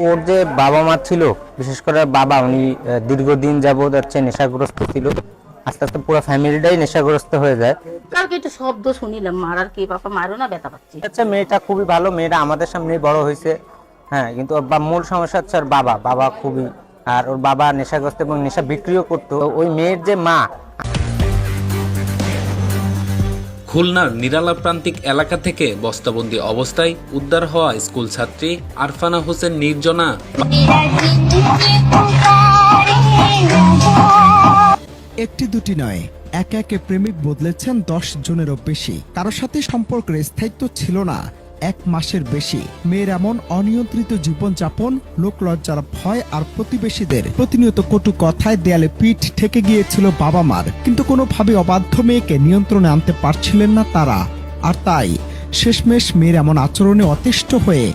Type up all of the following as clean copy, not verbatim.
ওর যে বাবা মা ছিল, বিশেষ করে বাবা, উনি দীর্ঘদিন যাবৎ হচ্ছে নেশাগ্রস্ত ছিল। আস্তে আস্তে পুরো ফ্যামিলিটাই নেশাগ্রস্ত হয়ে যায়। কালকে একটু শব্দ শুনিলাম, মারার কি বাবা মারো না, ব্যথা পাচ্ছি। আচ্ছা, মেয়েটা খুবই ভালো, মেয়েটা আমাদের সামনেই বড় হয়েছে। হ্যাঁ, কিন্তু ওর মূল সমস্যা হচ্ছে ওর বাবা। বাবা খুবই, আর ওর বাবা নেশাগ্রস্ত এবং নেশা বিক্রিও করতো। ওই মেয়ের যে মা। খুলনার নিরালা প্রান্তিক এলাকা থেকে বস্তাবন্দি অবস্থায় উদ্ধার হওয়া স্কুল ছাত্রী আরফানা হোসেন নির্জনা একটি দুটি নয়, একে একে প্রেমিক বদলেছেন 10 জনেরও বেশি। কারোর সাথে সম্পর্কের স্থায়িত্ব ছিল না 1 মাসের বেশি। মেয়ের এমন অনিয়ন্ত্রিত জীবনযাপন, লোকলজ্জার ভয় আর প্রতিবেশীদের প্রতিনিয়ত কটু কথায় দেয়ালে পিঠ ঠেকে গিয়েছিল বাবা মার। কিন্তু কোনোভাবে অবাধ্য মেয়েকে নিয়ন্ত্রণে আনতে পারছিলেন না তারা। আর তাই শেষমেশ মেয়ের এমন আচরণে অতিষ্ঠ হয়ে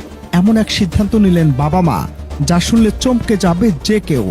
এমন এক সিদ্ধান্ত নিলেন বাবা মা, যা শুনলে চমকে যাবে যে কেউ।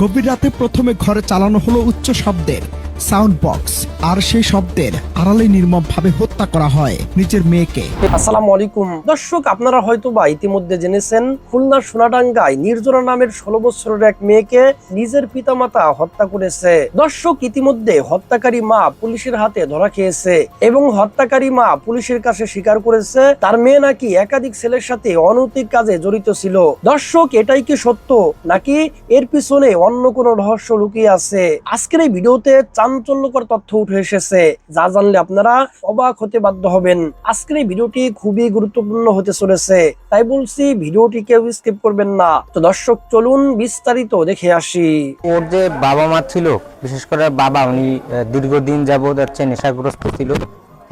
গভীর রাতে প্রথমে ঘরে চালানো হলো উচ্চ শব্দের সাউন্ড বক্স, আর সেই শব্দের আড়ালে নির্মমভাবে হত্যা করা হয় নিজের মেয়েকে। আসসালামু আলাইকুম দর্শক, আপনারা হয়তোবা ইতিমধ্যে জেনেছেন খুলনার সোনাডাঙ্গায় নির্জনা নামের 16 বছরের এক মেয়েকে নিজের পিতামাতা হত্যা করেছে। দর্শক, ইতিমধ্যে হত্যাকারী মা পুলিশের হাতে ধরা খেয়েছে এবং হত্যাকারী মা পুলিশের কাছে স্বীকার করেছে তার মেয়ে নাকি একাধিক ছেলের সাথে অনৈতিক কাজে জড়িত ছিল। দর্শক, এটাই কি সত্য নাকি এর পিছনে অন্য কোনো রহস্য লুকিয়ে আছে? আজকের এই ভিডিওতে চাঞ্চল্যকর তথ্য উঠে এসেছে, যা জানলে আপনারা অবাক হতে বাধ্য হবেন। আজকের এই ভিডিওটি খুবই গুরুত্বপূর্ণ হতে চলেছে, তাই বলছি ভিডিওটি কেউ স্কিপ করবেন না। তো দর্শক, চলুন বিস্তারিত দেখে আসি। ওর যে বাবা মা ছিল, বিশেষ করে বাবা, উনি দীর্ঘদিন যাবৎ হচ্ছে নেশাগ্রস্ত ছিল।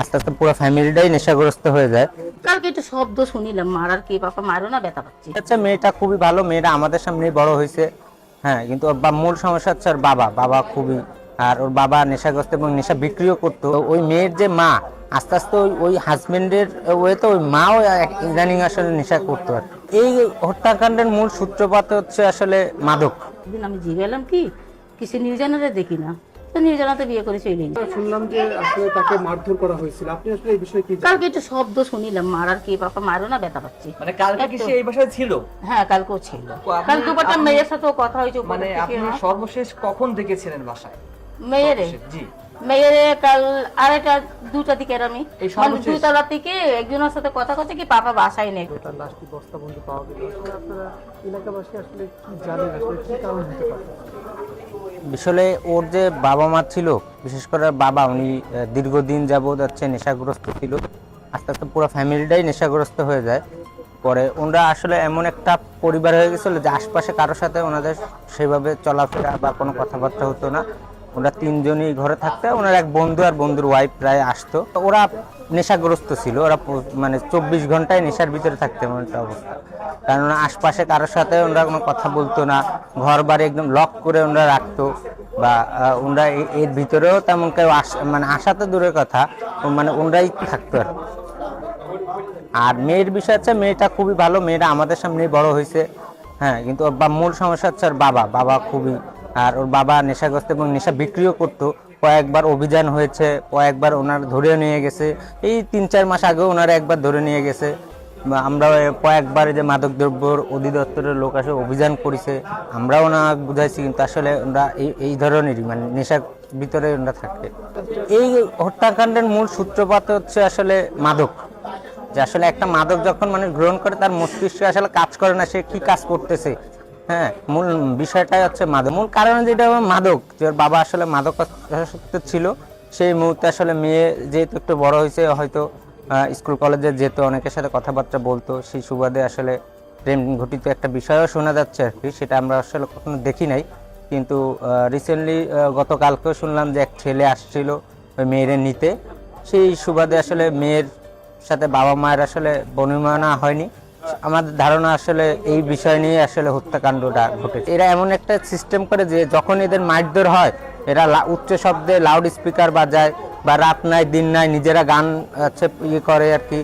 আস্তে আস্তে পুরো ফ্যামিলিটাই নেশাগ্রস্ত হয়ে যায়। কালকে একটু শব্দ শুনিলাম, মারার কি বাবা মারো না, ব্যথা পাচ্ছি। আচ্ছা, মেয়েটা খুবই ভালো, মেয়েটা আমাদের সামনেই বড় হয়েছে। হ্যাঁ, কিন্তু ওর মূল সমস্যা হচ্ছে ওর বাবা। বাবা খুবই, আর ওর বাবা নেশাগ্রস্ত এবং নেশা বিক্রিও করতো। ওই মেয়ের যে মা, আস্তে আস্তে ওই হাজবেন্ডের ওয়েতে ওই মাও ইদানিং আসলে নেশা করতো। আর এই হত্যাকাণ্ডের মূল সূত্রপাত হচ্ছে আসলে মাদক। দিন আমি জিজ্ঞালাম কি কিছু নির্জনারে দেখি না, তো নির্জনাতে বিয়ে করে চলে গেছে। শুনলাম যে আসলে তাকে মারধর করা হয়েছিল, আপনি আসলে এই বিষয়ে কি জানেন? কালকে একটু শব্দ শুনিলাম, মারার কি বাবা মারো না, ব্যথা পাচ্ছি। মানে কালকে কি সে এই বাসায় ছিল? হ্যাঁ, কালকেও ছিল। আপনি- কালকে একটা মেয়ের সাথেও কথা হয়েছে। মানে আপনি সর্বশেষ কখন দেখেছিলেন বাসায়? মেয়েরে জি, মেয়েরে কাল 2টা দিকে আমি এই মানে সর্বশেষ? 2তলা থেকে একজনের সাথে কথা করছে কি পাপা বাসায় নেই। তার লাশটি বস্তাবন্দি পাওয়া গেল। আসলে আপনারা এলাকাবাসী আসলে কি জানেন, আসলে কি কারণ হতে পারে? আসলে ওর যে বাবা মা ছিল, বিশেষ করে বাবা, উনি দীর্ঘদিন যাবৎ হচ্ছে নেশাগ্রস্ত ছিল। আস্তে আস্তে পুরো ফ্যামিলিটাই নেশাগ্রস্ত হয়ে যায়। পরে ওনারা আসলে এমন একটা পরিবার হয়ে গেছিল যে আশপাশে কারোর সাথে ওনাদের সেভাবে চলাফেরা বা কোনো কথাবার্তা হতো না। ওরা 3 জনই ঘরে থাকতে, ওনার এক বন্ধু আর বন্ধুর ওয়াইফ প্রায় আসতো। তো ওরা নেশাগ্রস্ত ছিল, ওরা মানে 24 ঘন্টায় নেশার ভিতরে থাকতে এমন একটা অবস্থা। কারণ আশপাশে কারোর সাথে ওনারা কোনো কথা বলতো না, ঘর বাড়ি একদম লক করে ওনারা রাখতো। বা ওনারা এর ভিতরেও তেমন কেউ মানে আসাতে দূরের কথা, মানে ওনারাই থাকতো আর। আর মেয়ের বিষয় হচ্ছে মেয়েটা খুবই ভালো, মেয়েটা আমাদের সামনেই বড় হয়েছে। হ্যাঁ, কিন্তু ওর মূল সমস্যা হচ্ছে ওর বাবা। বাবা খুবই, আর ওর বাবা নেশাগ্রস্ত এবং নেশা বিক্রিও করতো। কয়েকবার অভিযান হয়েছে, কয়েকবার ওনার ধরে নিয়ে গেছে। এই 3-4 মাস আগেও ওনারা একবার ধরে নিয়ে গেছে। আমরা কয়েকবার যে মাদকদ্রব্য অধিদপ্তরের লোক আসে অভিযান করেছে, আমরাও না বুঝাইছি, কিন্তু আসলে ওরা এই ধরনেরই মানে নেশার ভিতরে ওরা থাকে। এই হত্যাকাণ্ডের মূল সূত্রপাত হচ্ছে আসলে মাদক। যে আসলে একটা মাদক যখন মানুষ গ্রহণ করে, তার মস্তিষ্কে আসলে কাজ করে না, সে কি কাজ করতেছে। হ্যাঁ, মূল বিষয়টাই হচ্ছে মাদক। মূল কারণ যেটা মাদক, যে ওর বাবা আসলে মাদকাসক্ত ছিল। সেই মুহূর্তে আসলে মেয়ে যেহেতু একটু বড় হয়েছে, হয়তো স্কুল কলেজে যেত, অনেকের সাথে কথাবার্তা বলতো, সেই সুবাদে আসলে প্রেম ঘটিত একটা বিষয়ও শোনা যাচ্ছে আর কি। সেটা আমরা আসলে কখনো দেখি নাই, কিন্তু রিসেন্টলি গতকালকেও শুনলাম যে এক ছেলে আসছিল ওই মেয়েরে নিতে। সেই সুবাদে আসলে মেয়ের সাথে বাবা মায়ের আসলে বনিমানা হয়নি। আমাদের ধারণা আসলে এই বিষয় নিয়ে আসলে হত্যাকাণ্ডটা ঘটেছে। এরা এমন একটা সিস্টেম করে যে যখন এদের মারধর হয়, এরা উচ্চ শব্দে লাউড স্পিকার বাজায়, বা রাত নাই দিন নাই নিজেরা গান করে আর কি।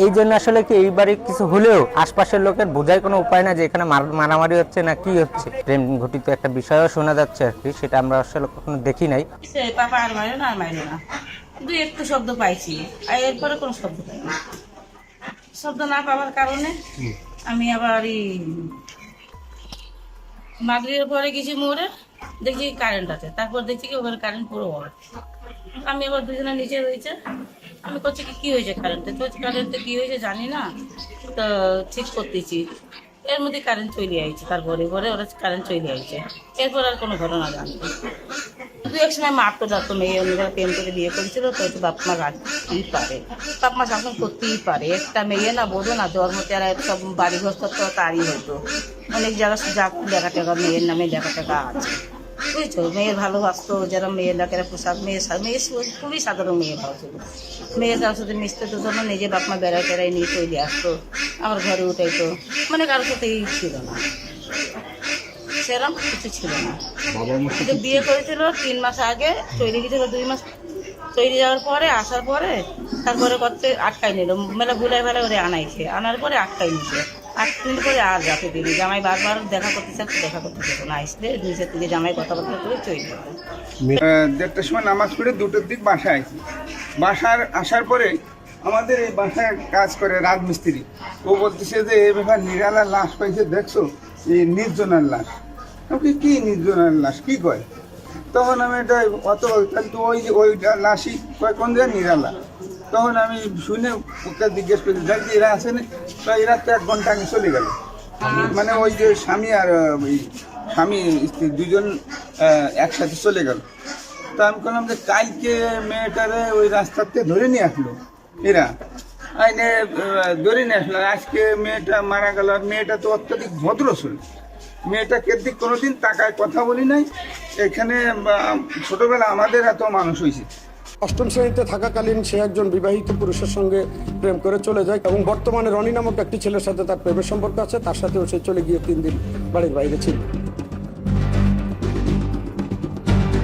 এই জন্য আসলে কি এইবারে কিছু হলেও আশপাশের লোকের বোঝার কোনো উপায় না যে এখানে মারামারি হচ্ছে না কি হচ্ছে। প্রেম ঘটিত একটা বিষয়ও শোনা যাচ্ছে আর কি, সেটা আমরা আসলে কখনো দেখি নাই। পাপা আর মারো না, আর মারো না, একটু শব্দ পাইছি, আর এরপরে কোনো শব্দ পাইনি। শব্দ না পাওয়ার কারণে আমি আবার মাগরিবের পরে গেছি মোড়ে, দেখছি কারেন্ট আছে, তারপর দেখছি কি ওখানে কারেন্ট পুরো অফ। আমি আবার দুজনে নিচে রয়েছে, আমি করছি কি হয়েছে কারেন্টে, তো কারেন্টে কি হয়েছে জানি না, তো ঠিক করতেছি, এর মধ্যে কারেন্ট চলে আইছে, তারপরে পরে ওরা কারেন্ট চলে আইছে, এরপর আর কোনো ঘটনা জানি না। দু এক সময় মারতো যাতো, মেয়ে অন্যরা প্রেম করে বিয়ে করেছিল, তো একটু বাপ মা রাখতেই পারে, বাপ মা শাসন করতেই পারে, একটা মেয়ে না বোঝো না, জন্ম তেরা সব বাড়িঘর তো তারই হতো, অনেক জায়গায় যা লেখা টেখা মেয়ের নামে লেখা টেখা আছে, বুঝছো, মেয়ের ভালোবাসতো, যারা মেয়ের ডাকেরা পোশাক, মেয়ে খুবই সাধারণ মেয়ে ভালো ছিল, মেয়ের কারোর সাথে মিশতে তো জন্য নিজে বাপ মা বেড়ায় টেড়াই নিয়ে চলে আসতো, আমার ঘরে উঠাইতো, মানে কারোর সাথেই ছিল না, সেরকম কিছু ছিল না। কিন্তু বিয়ে করেছিল 3 মাস আগে, চলে গেছিল 2 মাস, চলে যাওয়ার পরে আসার পরে তারপরে করতে আটকাই নিল, মেলা ভুলাই ফেলে ওরে আনাইছে, আনার পরে আটকাই নিছে, 8 দিন পরে আর যাতে দিলি, জামাই বারবার দেখা করতে চাচ্ছে, দেখা করতে চাচ্ছে না, আসলে 2 থেকে জামাই কথাবার্তা করে চলে গেল। 1:30টার সময় নামাজ পড়ে 2টোর দিক বাসায় আইছি। বাসার আসার পরে আমাদের এই বাসায় কাজ করে রাজমিস্ত্রি, ও বলতেছে যে এই ব্যাপার নিরালার লাশ পাইছে, দেখছো এই নির্জনার লাশ। ওকে কি নির্জনার লাশ কি কয়? তখন আমি এটা অত কিন্তু ওই লাশই কয় কোন জায়গায় নিরালা। তখন আমি শুনে ওকে জিজ্ঞেস করি দেখ এরা আছে না, তো এরা তো 1 ঘন্টা আগে চলে গেল, মানে ওই যে স্বামী আর ওই স্বামী স্ত্রী দুজন একসাথে চলে গেল। তো আমি বললাম যে কালকে মেয়েটারে ওই রাস্তাতে ধরে নিয়ে আসলো এরা, আইনে ধরে নিয়ে আসলো, আজকে মেয়েটা মারা গেল। আর মেয়েটা তো অত্যধিক ভদ্র ছিল, মেয়েটা কেদিক কোনোদিন টাকায় কথা বলি নাই। এখানে ছোটবেলা আমাদের এত মানুষ হয়েছে। 8ম শ্রেণীতে থাকাকালীন সে একজন বিবাহিত পুরুষের সঙ্গে প্রেম করে চলে যায় এবং বর্তমানে রনি নামক একটি ছেলের সাথে তার প্রেমের সম্পর্ক আছে, তার সাথেও সে চলে গিয়ে 3 দিন বাড়ির বাইরে ছিল।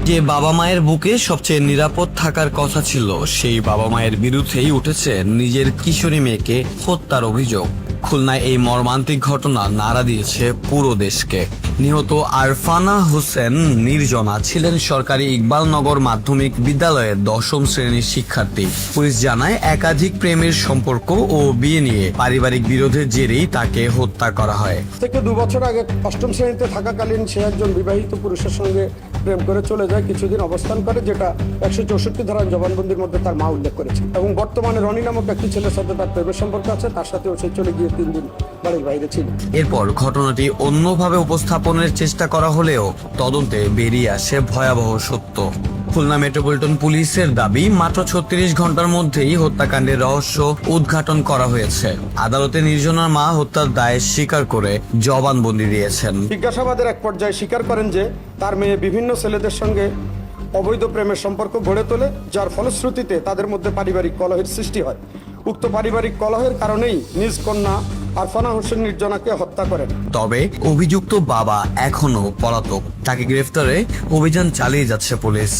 যে বাবা মায়ের বুকে সবচেয়ে নিরাপদ থাকার কথা ছিল, সেই বাবা মায়ের বিরুদ্ধেই উঠেছে নিজের কিশোরী মেয়েকে হত্যার অভিযোগ। খুলনায় এই মর্মান্তিক ঘটনা নাড়া দিয়েছে পুরো দেশকে। নিহত আরফানা হোসেন নির্জনা ছিলেন সরকারি ইকবালনগর মাধ্যমিক বিদ্যালয়ের 10ম শ্রেণীর শিক্ষার্থী। পুলিশ জানায় একাধিক প্রেমের সম্পর্ক ও বিয়ে নিয়ে পারিবারিক বিরোধের জেরেই তাকে হত্যা করা হয়। থেকে 2 বছর আগে 8ম শ্রেণীতে থাকাকালীন সে একজন বিবাহিত পুরুষের সঙ্গে প্রেম করে চলে যায়, কিছুদিন অবস্থান করে, যেটা 164 ধারার জবানবন্দির মধ্যে তার মা উল্লেখ করেছে এবং বর্তমানে রনি নামক একটি ছেলের সাথে তার প্রেমের সম্পর্ক আছে, তার সাথেও সে চলে গিয়ে 3 দিন বাড়ির বাইরে ছিল। এরপর ঘটনাটি অন্যভাবে উপস্থাপনের চেষ্টা করা হলেও তদন্তে বেরিয়ে আসে ভয়াবহ সত্য। খুলনা মেট্রোপলিটন পুলিশের দাবি, মাত্র 36 ঘন্টার মধ্যেই হত্যাকাণ্ডের রহস্য উদ্ঘাটন করা হয়েছে। আদালতে নির্জনার মা হত্যার দায় স্বীকার করে জবানবন্দি দিয়েছেন। জিজ্ঞাসাবাদের এক পর্যায়ে স্বীকার করেন যে তার মেয়ে বিভিন্ন ছেলেদের সঙ্গে অবৈধ প্রেমের সম্পর্ক গড়ে তোলে, যার ফলশ্রুতিতে তাদের মধ্যে পারিবারিক কলহের সৃষ্টি হয়। উক্ত পারিবারিক কলহের কারণেই নিজ কন্যা আরফানা হোসেন নির্জনাকে হত্যা করেন। তবে অভিযুক্ত বাবা এখনো পলাতক, তাকে গ্রেফতারে অভিযান চালিয়ে যাচ্ছে পুলিশ।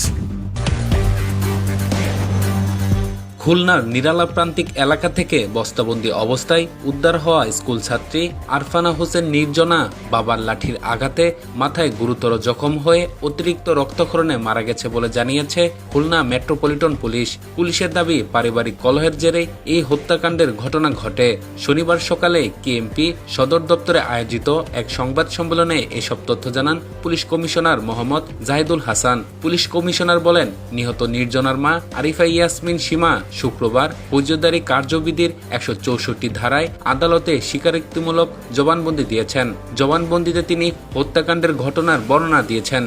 খুলনার নিরালা প্রান্তিক এলাকা থেকে বস্তাবন্দি অবস্থায় উদ্ধার হওয়া স্কুল ছাত্রী আরফানা হোসেন নির্জনা বাবার লাঠির আঘাতে মাথায় গুরুতর জখম হয়ে অতিরিক্ত রক্তক্ষরণে মারা গেছে বলে জানিয়েছে খুলনা মেট্রোপলিটন পুলিশ। পুলিশের দাবি, পারিবারিক কলহের জেরে এই হত্যাকাণ্ডের ঘটনা ঘটে। শনিবার সকালে কেএমপি সদর দপ্তরে আয়োজিত এক সংবাদ সম্মেলনে এসব তথ্য জানান police commissioner Mohammad Jahidul Hasan. Police commissioner বলেন, নিহত নির্জনার মা আরিফা ইয়াসমিন সীমা শুক্রবার ফৌজদারি কার্যবিধির 164 ধারায় আদালতে স্বীকারোক্তিমূলক জবানবন্দি দিয়েছেন। জবানবন্দিতে তিনি হত্যাকাণ্ডের ঘটনার বর্ণনা দিয়েছেন।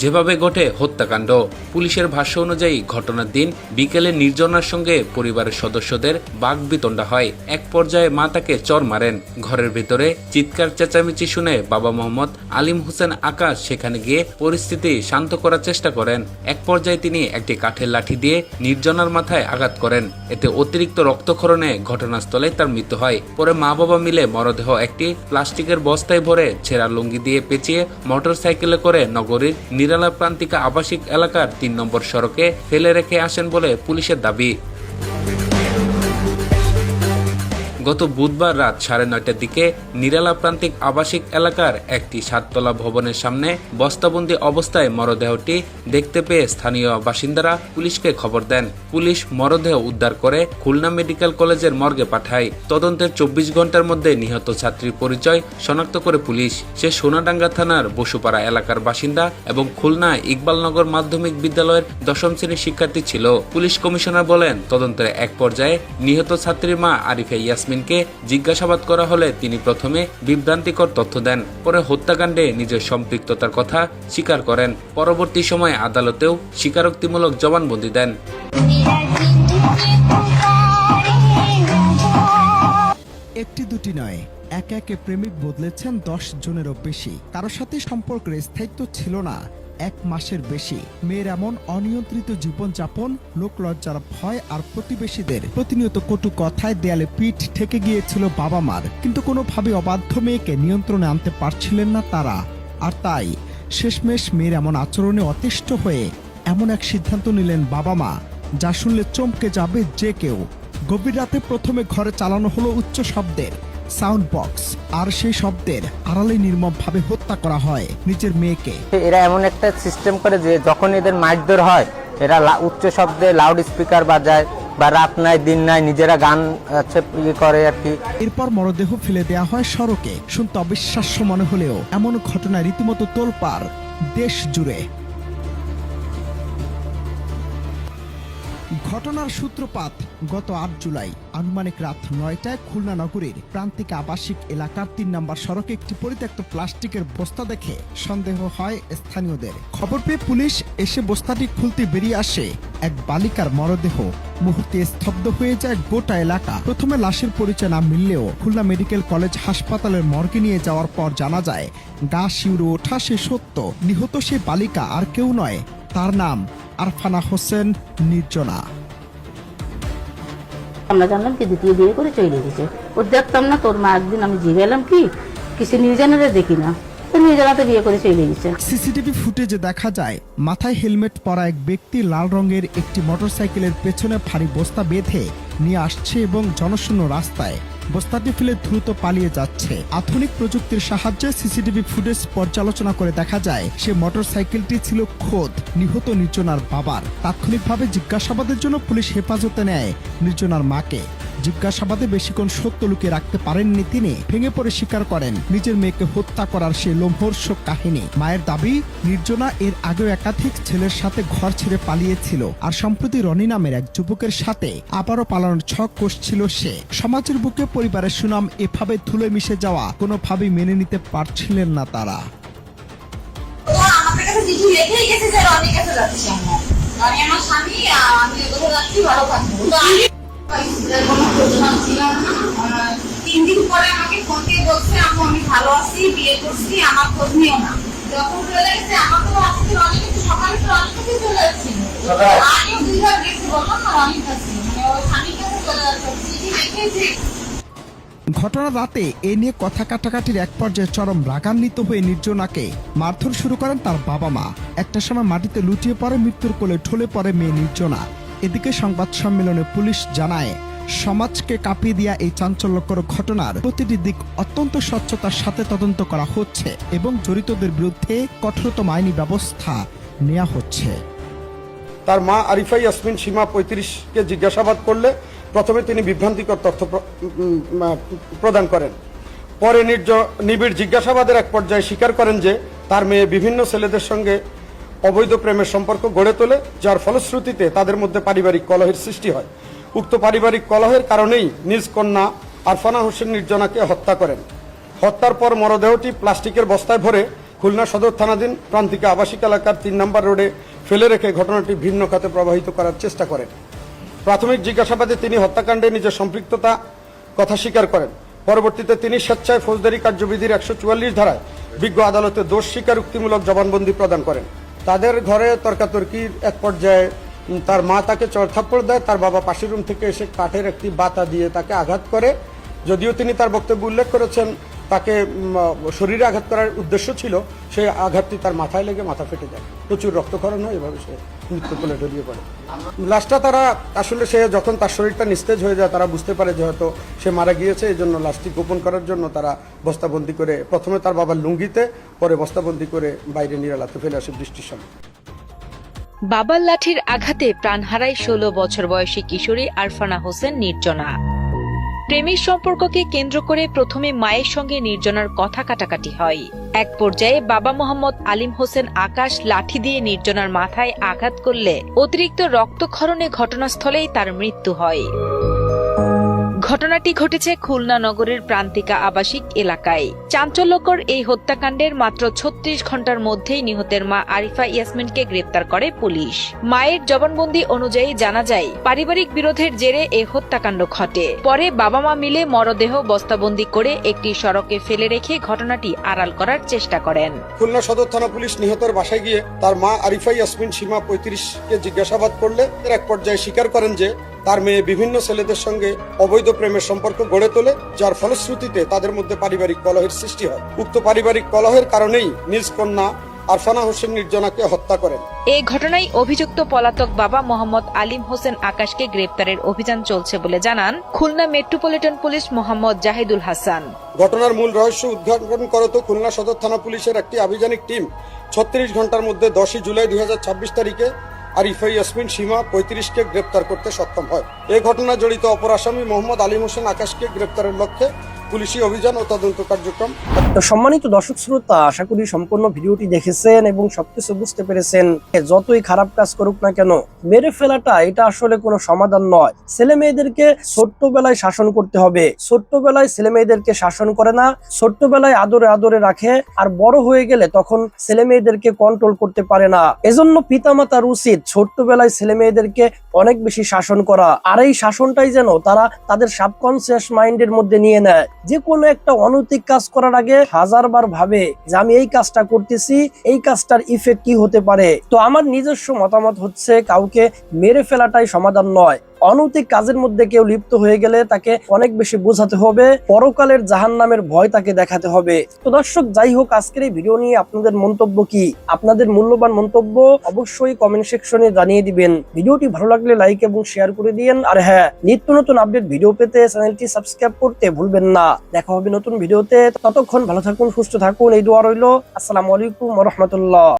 যেভাবে ঘটে হত্যাকাণ্ড, পুলিশের ভাষ্য অনুযায়ী ঘটনার দিন বিকেলে নির্জনার সঙ্গে পরিবারের সদস্যদের বাকবিতণ্ডা হয়। এক পর্যায়ে মা তাকে চর মারেন। ঘরের ভেতরে চিৎকার চেঁচামেচি শুনে বাবা মোহাম্মদ আলিম হোসেন আকাশ সেখানে গিয়ে পরিস্থিতি শান্ত করার চেষ্টা করেন। এক পর্যায়ে তিনি একটি কাঠের লাঠি দিয়ে নির্জনার মাথায় আঘাত করেন। এতে অতিরিক্ত রক্তক্ষরণে ঘটনাস্থলে তার মৃত্যু হয়। পরে মা বাবা মিলে মরদেহ একটি প্লাস্টিকের বস্তায় ভরে ছেঁড়া লুঙ্গি দিয়ে পেঁচিয়ে মোটরসাইকেলে করে নগরীর নিরালা প্রান্তিকা আবাসিক এলাকার 3 নম্বর সড়কে ফেলে রেখে আসেন বলে পুলিশের দাবি। গত বুধবার রাত 9:30টার দিকে নিরালা প্রান্তিক আবাসিক এলাকার একটি 7তলা ভবনের সামনে বস্তাবন্দি অবস্থায় মরদেহটি দেখতে পেয়ে স্থানীয় বাসিন্দারা পুলিশকে খবর দেন। পুলিশ মরদেহ উদ্ধার করে খুলনা মেডিকেল কলেজের মর্গে পাঠায়। তদন্তের 24 ঘন্টার মধ্যে নিহত ছাত্রীর পরিচয় শনাক্ত করে পুলিশ। সে সোনাডাঙ্গা থানার বসুপাড়া এলাকার বাসিন্দা এবং খুলনা ইকবালনগর মাধ্যমিক বিদ্যালয়ের 10ম শ্রেণীর শিক্ষার্থী ছিল। পুলিশ কমিশনার বলেন, তদন্তের এক পর্যায়ে নিহত ছাত্রীর মা আরিফা ইয়াসমিনকে জিজ্ঞাসাবাদ করা হলে তিনি প্রথমে বিভ্রান্তিকর তথ্য দেন, পরে হত্যাকাণ্ডে নিজের সম্পৃক্ততার কথা স্বীকার করেন। পরবর্তী সময়ে আদালতেও স্বীকারোক্তিমূলক জবানবন্দি দেন। একটি দুটি নয়, একে একে প্রেমিক বদলেছেন 10 জনেরও বেশি। কারোর সাথে সম্পর্কের স্থায়িত্ব ছিল না 1 মাসের বেশি। মেয়ের এমন অনিয়ন্ত্রিত জীবনযাপন, লোকলজ্জার ভয় আর প্রতিবেশীদের প্রতিনিয়ত কটু কথায় দেয়ালে পিঠ ঠেকে গিয়েছিল বাবা মার। কিন্তু কোনোভাবে অবাধ্য মেয়েকে নিয়ন্ত্রণে আনতে পারছিলেন না তারা। আর তাই শেষমেশ মেয়ের এমন আচরণে অতিষ্ঠ হয়ে এমন এক সিদ্ধান্ত নিলেন বাবা মা, যা শুনলে চমকে যাবে যে কেউ। গভীর রাতে প্রথমে ঘরে চালানো হলো উচ্চ শব্দের সাউন্ড বক্স, আর সেই শব্দের আড়ালে নির্মমভাবে হত্যা করা হয় নিজের মেয়েকে। এরা এমন একটা সিস্টেম করে যে যখন এদের মারধর হয়, এরা উচ্চ শব্দে লাউড স্পিকার বাজায় বা রাত নাই দিন নাই নিজেরা গান করে আর কি। এরপর মরদেহ ফেলে দেওয়া হয় সড়কে। শুনতে অবিশ্বাস্য মনে হলেও এমন ঘটনা রীতিমতো তোলপাড় দেশ জুড়ে। ঘটনার সূত্রপাত গত 8 জুলাই আনুমানিক রাত 9টায় খুলনা নগরীর প্রান্তিক আবাসিক এলাকার 3 নম্বর সড়কে একটি পরিত্যক্ত প্লাস্টিকের বস্তা দেখে সন্দেহ হয় স্থানীয়দের। খবর পেয়ে পুলিশ এসে বস্তাটি খুলতে বেরিয়ে আসে এক বালিকার মরদেহ। মুহূর্তে স্তব্ধ হয়ে যায় গোটা এলাকা। প্রথমে লাশের পরিচয় না মিললেও খুলনা মেডিকেল কলেজ হাসপাতালের মর্গে নিয়ে যাওয়ার পর জানা যায়, গা শিউরে ওঠা সে সত্য। নিহত সে বালিকা আর কেউ নয়, তার নাম আরফানা হোসেন নির্জনা। আমরা জানলাম কি দ্বিতীয় বিয়ে করে চলে গেছে। ও দেখতাম না, তোর মা একদিন আমি জিজ্ঞালাম কি কিছু নির্জনারে দেখি না, তো নির্জনাতে বিয়ে করে চলে গেছে। সিসিটিভি ফুটেজে দেখা যায় মাথায় হেলমেট পরা এক ব্যক্তি লাল রঙের একটি মোটরসাইকেলের পেছনে ভারী বস্তা বেঁধে নিয়ে আসছে এবং জনশূন্য রাস্তায় বস্তাটি ফেলে দ্রুত পালিয়ে যাচ্ছে। আধুনিক প্রযুক্তির সাহায্যে সিসিটিভি ফুটেজ পর্যালোচনা করে দেখা যায় সে মোটরসাইকেলটি ছিল খোদ নিহত নির্জনার বাবার। তাৎক্ষণিকভাবে জিজ্ঞাসাবাদের জন্য পুলিশ হেফাজতে নেয় নির্জনার মাকে। জিজ্ঞাসাবাদে বেশিক্ষণ সত্য লুকিয়ে রাখতে পারেননি তিনি। ভেঙে পড়ে স্বীকার করেন নিজের মেয়েকে হত্যা করার সে লোমহর্ষক কাহিনী। মায়ের দাবি, নির্জনা এর আগেও একাধিক ছেলের সাথে ঘর ছেড়ে পালিয়েছিল, আর সম্প্রতি রনি নামের এক যুবকের সাথে আবারও পালানোর ছক কষছিল সে। সমাজের বুকে পরিবারের সুনাম এভাবে ধুলোয় মিশে যাওয়া কোনোভাবেই মেনে নিতে পারছিলেন না তারা। আমাদের কাছে চিঠি লিখেই গেছে যে রনির কাছে যাচ্ছি আমরা। রনি আমার স্বামী, আমি কোথাও যাচ্ছি, ভালো থাকবো। তো আমি কোনো ঘটনা ছিল না। 3 দিন পরে আমাকে ফোন দিয়ে বলছে, আমি ভালো আছি, বিয়ে করছি, আমার খোঁজ নিও না। যখন চলে গেছে আমার তো আজকে রনি কিন্তু সকালে তো রনির কাছে চলে যাচ্ছিল। আমিও 2 বার গেছি, বললাম না রনির কাছে, মানে ওর স্বামীর কাছে চলে যাচ্ছে, চিঠি লিখেছি। ঘটনার রাতে এ নিয়ে কথা কাটাকাটির এক পর্যায়ে চরম রাগান্বিত হয়ে নির্জনাকে মারধর শুরু করেন তার বাবা মা। একটা সময় মাটিতে লুটিয়ে পড়ে, মৃত্যুর কোলে ঢলে পড়ে মেয়ে নির্জনা। এদিকে সংবাদ সম্মেলনে পুলিশ জানায়, সমাজকে কাঁপিয়ে দেওয়া এই চাঞ্চল্যকর ঘটনার প্রতিটি দিক অত্যন্ত স্বচ্ছতার সাথে তদন্ত করা হচ্ছে এবং জড়িতদের বিরুদ্ধে কঠোরতম আইনি ব্যবস্থা নেওয়া হচ্ছে। তার মা আরিফা ইয়াসমিন সীমা 35কে জিজ্ঞাসাবাদ করলে প্রথমে তিনি বিভ্রান্তিকর তথ্য প্রদান করেন। পরে নিবিড় জিজ্ঞাসাবাদের এক পর্যায়ে স্বীকার করেন যে তার মেয়ে বিভিন্ন ছেলেদের সঙ্গে অবৈধ প্রেমের সম্পর্ক গড়ে তোলে, যার ফলশ্রুতিতে তাদের মধ্যে পারিবারিক কলহের সৃষ্টি হয়। উক্ত পারিবারিক কলহের কারণেই নিজ কন্যা আরফানা হোসেন নির্জনাকে হত্যা করেন। হত্যার পর মরদেহটি প্লাস্টিকের বস্তায় ভরে খুলনা সদর থানাধীন প্রান্তিক আবাসিক এলাকার 3 নম্বর রোডে ফেলে রেখে ঘটনাটি ভিন্ন খাতে প্রবাহিত করার চেষ্টা করেন। প্রাথমিক জিজ্ঞাসাবাদে তিনি হত্যাকাণ্ডে নিজের সম্পৃক্ততা কথা স্বীকার করেন। পরবর্তীতে তিনি স্বেচ্ছায় ফৌজদারি কার্যবিধির 144 ধারায় বিজ্ঞ আদালতে দোষ স্বীকারোক্তিমূলক জবানবন্দি প্রদান করেন। তাদের ঘরে তর্কাতর্কির এক পর্যায়ে তার মা তাকে চড়থাপ্পড় দেয়। তার বাবা পাশের রুম থেকে এসে কাঠের একটি বাতা দিয়ে তাকে আঘাত করে। যদিও তিনি তার বক্তব্যে উল্লেখ করেছেন তাকে শরীরে আঘাত করার উদ্দেশ্য ছিল, সেই আঘাতটি তার মাথায় লেগে মাথা ফেটে যায়, প্রচুর রক্তক্ষরণ হয়, এভাবে সে মৃত্যু কোলে ঢলিয়ে পড়ে। লাশটা তারা আসলে সে যখন তার শরীরটা নিস্তেজ হয়ে যায় তারা বুঝতে পারে যে হয়তো সে মারা গিয়েছে, এই জন্য লাশটি গোপন করার জন্য তারা বস্তাবন্দি করে প্রথমে তার বাবার লুঙ্গিতে, পরে বস্তাবন্দি করে বাইরে নিরালাতে ফেলে আসে বৃষ্টির সময়। বাবার লাঠির আঘাতে প্রাণ হারায় 16 বছর বয়সী কিশোরী আরফানা হোসেন নির্জনা। প্রেমের সম্পর্ককে কেন্দ্র করে প্রথমে মায়ের সঙ্গে নির্জনার কথা কাটাকাটি হয়। এক পর্যায়ে বাবা মোহাম্মদ আলিম হোসেন আকাশ লাঠি দিয়ে নির্জনার মাথায় আঘাত করলে অতিরিক্ত রক্তক্ষরণে ঘটনাস্থলেই তার মৃত্যু হয়। ঘটনাটি ঘটেছে খুলনা নগরের প্রান্তিকা আবাসিক এলাকায়। চাঞ্চল্যকর এই হত্যাকাণ্ডের মাত্র 36 ঘন্টার মধ্যেই নিহতের মা আরিফা ইয়াসমিনকে গ্রেপ্তার করে পুলিশ। মায়ের জবানবন্দি অনুযায়ী জানা যায়, পারিবারিক বিরোধের জেরে এই হত্যাকাণ্ড ঘটে। পরে বাবা মা মিলে মরদেহ বস্তাবন্দি করে একটি সড়কে ফেলে রেখে ঘটনাটি আড়াল করার চেষ্টা করেন। খুলনা সদর থানা পুলিশ নিহতের বাসায় গিয়ে তার মা আরিফা ইয়াসমিন সীমা 35কে জিজ্ঞাসাবাদ করলে এক পর্যায়ে স্বীকার করেন যে তার মেয়ে বিভিন্ন ছেলেদের সঙ্গে অবৈধ প্রেমের সম্পর্ক গড়ে তোলে, যার ফলশ্রুতিতে তাদের মধ্যে পারিবারিক কলহের সৃষ্টি হয়। উক্ত পারিবারিক কলহের কারণেই নিজ কন্যা আরফানা হোসেন নির্জনাকে হত্যা করেন। এই ঘটনায় অভিযুক্ত পলাতক বাবা মোহাম্মদ আলিম হোসেন আকাশকে গ্রেপ্তারের অভিযান চলছে বলে জানান খুলনা মেট্রোপলিটন পুলিশ মোহাম্মদ জাহিদুল হাসান। ঘটনার মূল রহস্য উদ্ঘাটন করতে খুলনা সদর থানা পুলিশের একটি আভিযানিক টিম 36 ঘন্টার মধ্যে 10 জুলাই 2026 তারিখে আরিফা ইয়াসমিন সীমা 35কে গ্রেপ্তার করতে সক্ষম হয়। এই ঘটনায় জড়িত অপর আসামি মোহাম্মদ আলিম হোসেন আকাশকে গ্রেপ্তারের লক্ষ্যে পুলিশি অভিযান ও তদন্ত কার্যক্রম। তো সম্মানিত দর্শক শ্রোতা, আশা করি সম্পূর্ণ ভিডিওটি দেখেছেন এবং সবকিছু বুঝতে পেরেছেন। যতই খারাপ কাজ করুক না কেন, মেরে ফেলাটা এটা আসলে কোনো সমাধান নয়। ছেলে মেয়েদেরকে ছোট্টবেলায় শাসন করতে হবে। ছোট্টবেলায় ছেলে মেয়েদেরকে শাসন করে না, ছোট্টবেলায় আদরে আদরে রাখে, আর বড় হয়ে গেলে তখন ছেলে মেয়েদেরকে কন্ট্রোল করতে পারে না। এজন্য পিতামাতার উচিত ছোট্টবেলায় ছেলে মেয়েদেরকে অনেক বেশি শাসন করা, আর এই শাসনটাই যেন তারা তাদের সাবকনসিয়াস মাইন্ডের মধ্যে নিয়ে নেয়। যে কোনো একটা অনৈতিক কাজ করার আগে 1000বার ভাবে যে আমি এই কাজটা করতেছি, এই কাজটার ইফেক্ট কি হতে পারে। তো আমার নিজস্ব মতামত হচ্ছে, কাউকে মেরে ফেলাটাই সমাধান নয়। অনৈতিক কাজের মধ্যে কেউ লিপ্ত হয়ে গেলে তাকে অনেক বেশি বোঝাতে হবে, পরকালের জাহান্নামের ভয় তাকে দেখাতে হবে। তো দর্শক, যাই হোক, আজকের এই ভিডিও নিয়ে আপনাদের মন্তব্য কি? আপনাদের মূল্যবান মন্তব্য অবশ্যই কমেন্ট সেকশনে জানিয়ে দিবেন। ভিডিওটি ভালো লাগলে লাইক এবং শেয়ার করে দিন। আর হ্যাঁ, নিত্য নতুন আপডেট ভিডিও পেতে চ্যানেলটি সাবস্ক্রাইব করতে ভুলবেন না। দেখা হবে নতুন ভিডিওতে। ততক্ষণ ভালো থাকুন, সুস্থ থাকুন, এই দোয়া রইল। আসসালামু আলাইকুম ওয়া রাহমাতুল্লাহ।